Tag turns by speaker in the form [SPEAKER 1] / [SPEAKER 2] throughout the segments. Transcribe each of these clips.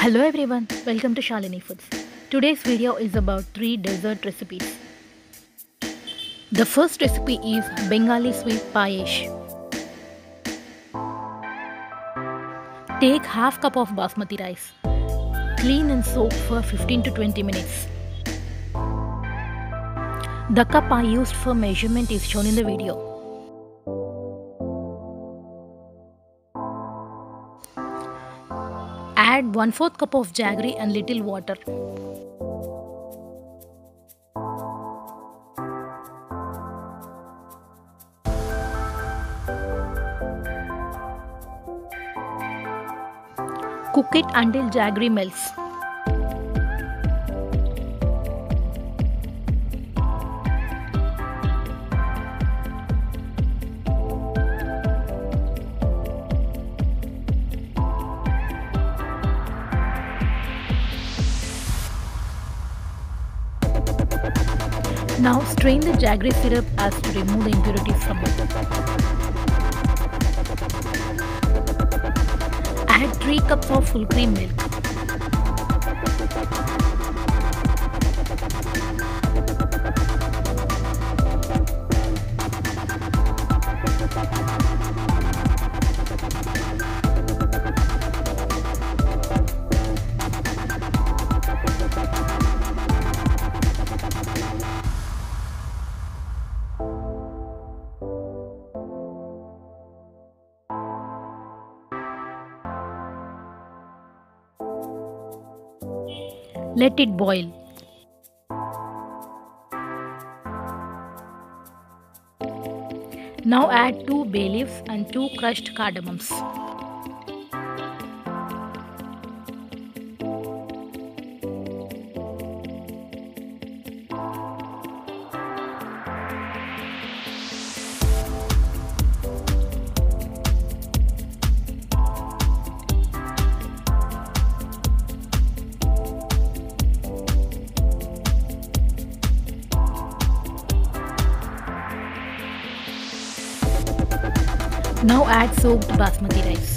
[SPEAKER 1] Hello everyone, welcome to Shalini Foods. Today's video is about 3 dessert recipes. The first recipe is Bengali sweet payesh. Take half cup of basmati rice. Clean and soak for 15 to 20 minutes. The cup I used for measurement is shown in the video. Add 1/4 cup of jaggery and little water. Cook it until jaggery melts. Now strain the jaggery syrup as to remove the impurities from it. Add 3 cups of full cream milk. Let it boil. Now add 2 bay leaves and 2 crushed cardamoms. Now add soaked basmati rice.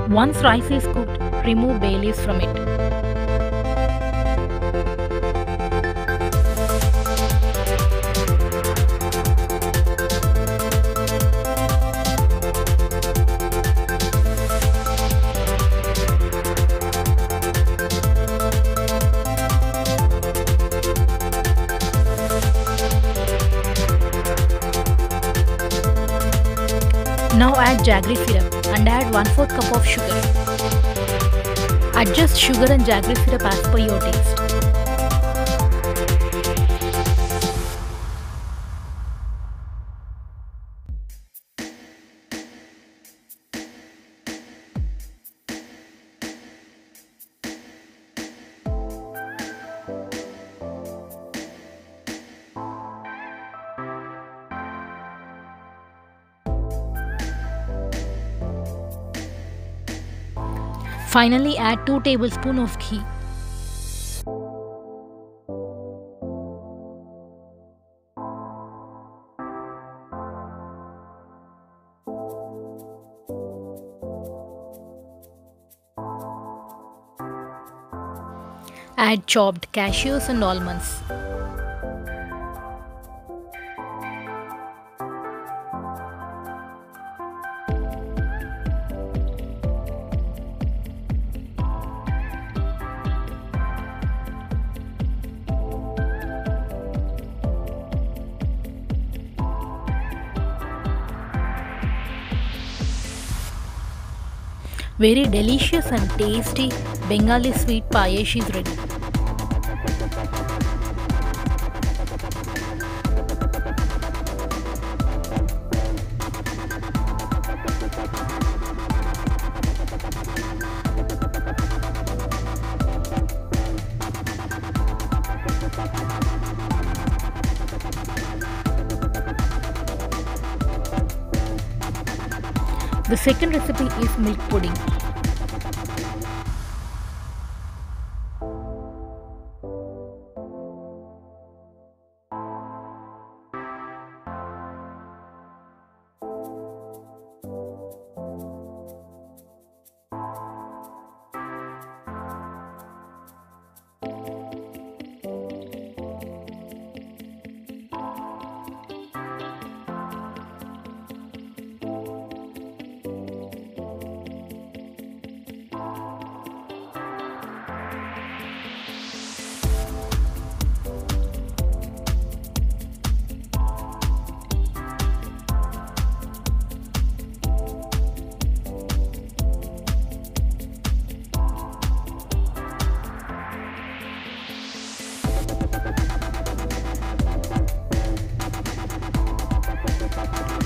[SPEAKER 1] Once rice is cooked, remove bay leaves from it. Now add jaggery syrup and add 1/4 cup of sugar. Adjust sugar and jaggery syrup as per your taste. Finally, add 2 tablespoons of ghee. Add chopped cashews and almonds. Very delicious and tasty Bengali sweet payesh is ready. The second recipe is milk pudding.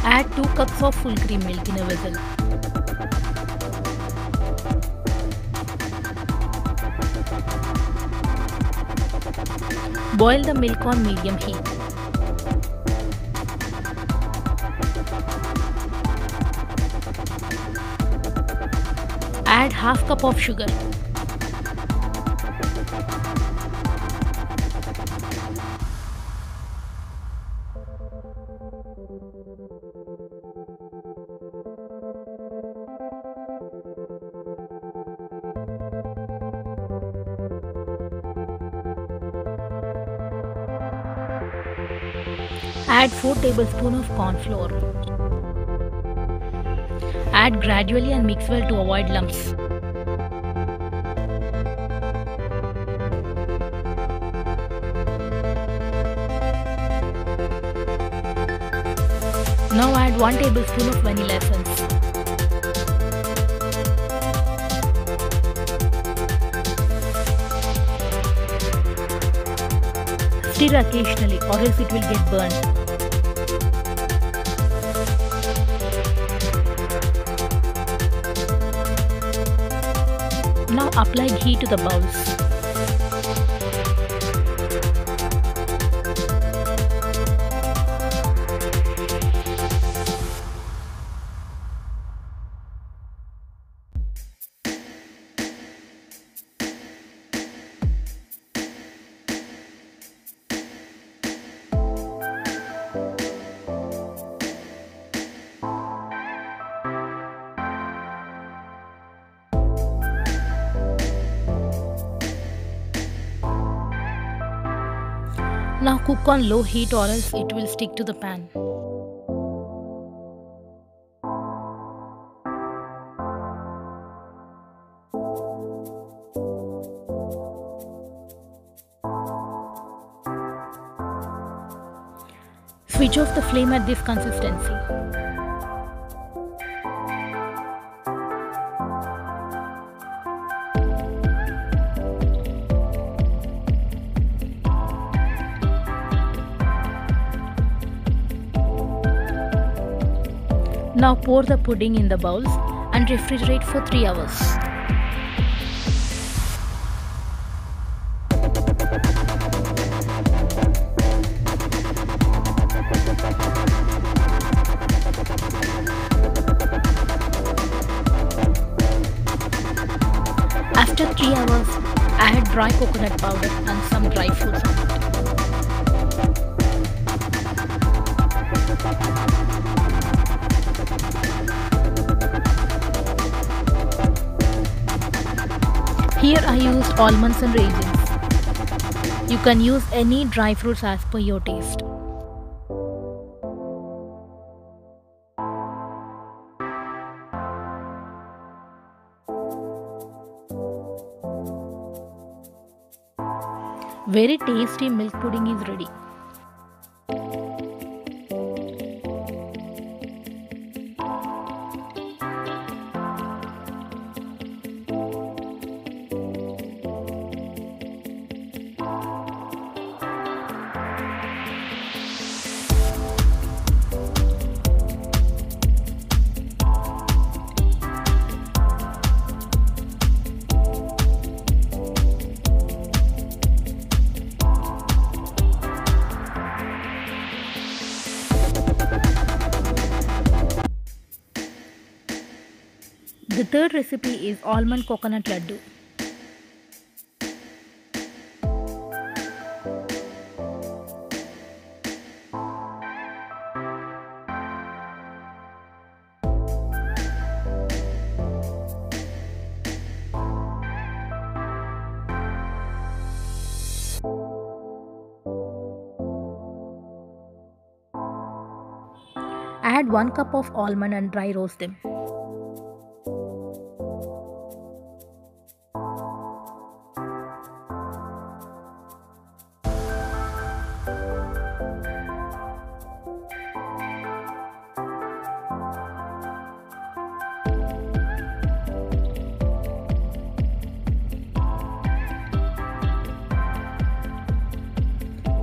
[SPEAKER 1] Add 2 cups of full cream milk in a vessel. Boil the milk on medium heat. Add half cup of sugar. Add 4 tablespoons of corn flour. Add gradually and mix well to avoid lumps. Now add 1 tablespoon of vanilla essence. Stir occasionally or else it will get burned. Now apply ghee to the bowls. Now cook on low heat or else it will stick to the pan. Switch off the flame at this consistency. Now pour the pudding in the bowls and refrigerate for 3 hours. After 3 hours, add dry coconut powder and some dry fruits on it. Here I used almonds and raisins. You can use any dry fruits as per your taste. Very tasty milk pudding is ready. The third recipe is almond coconut laddu. Add 1 cup of almond and dry roast them.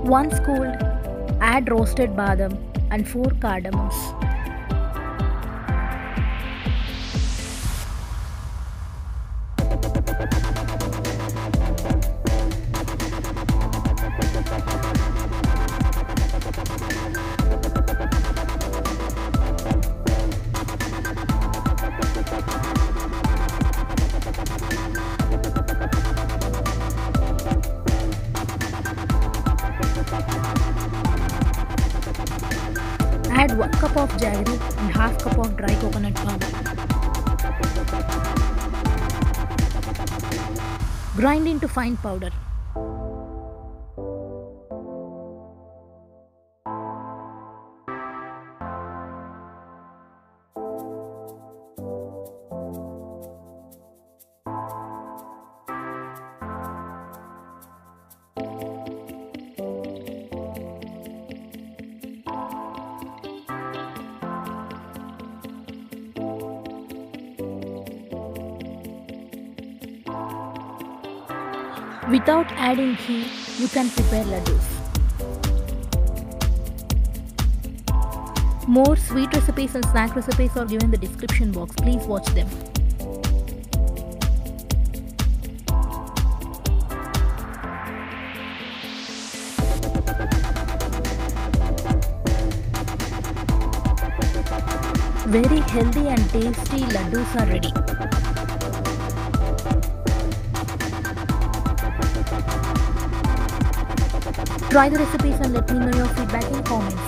[SPEAKER 1] Once cooled, add roasted badam and 4 cardamoms. Add 1 cup of jaggery and half cup of dry coconut powder. Grind into fine powder. Without adding ghee, you can prepare laddus. More sweet recipes and snack recipes are given in the description box. Please watch them. Very healthy and tasty laddus are ready. Try the recipes and let me know your feedback in comments.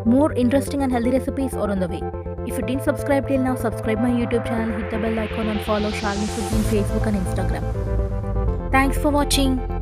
[SPEAKER 1] More interesting and healthy recipes are on the way. If you didn't subscribe till now, subscribe my YouTube channel, hit the bell icon and follow Shalini Foods on Facebook and Instagram. Thanks for watching.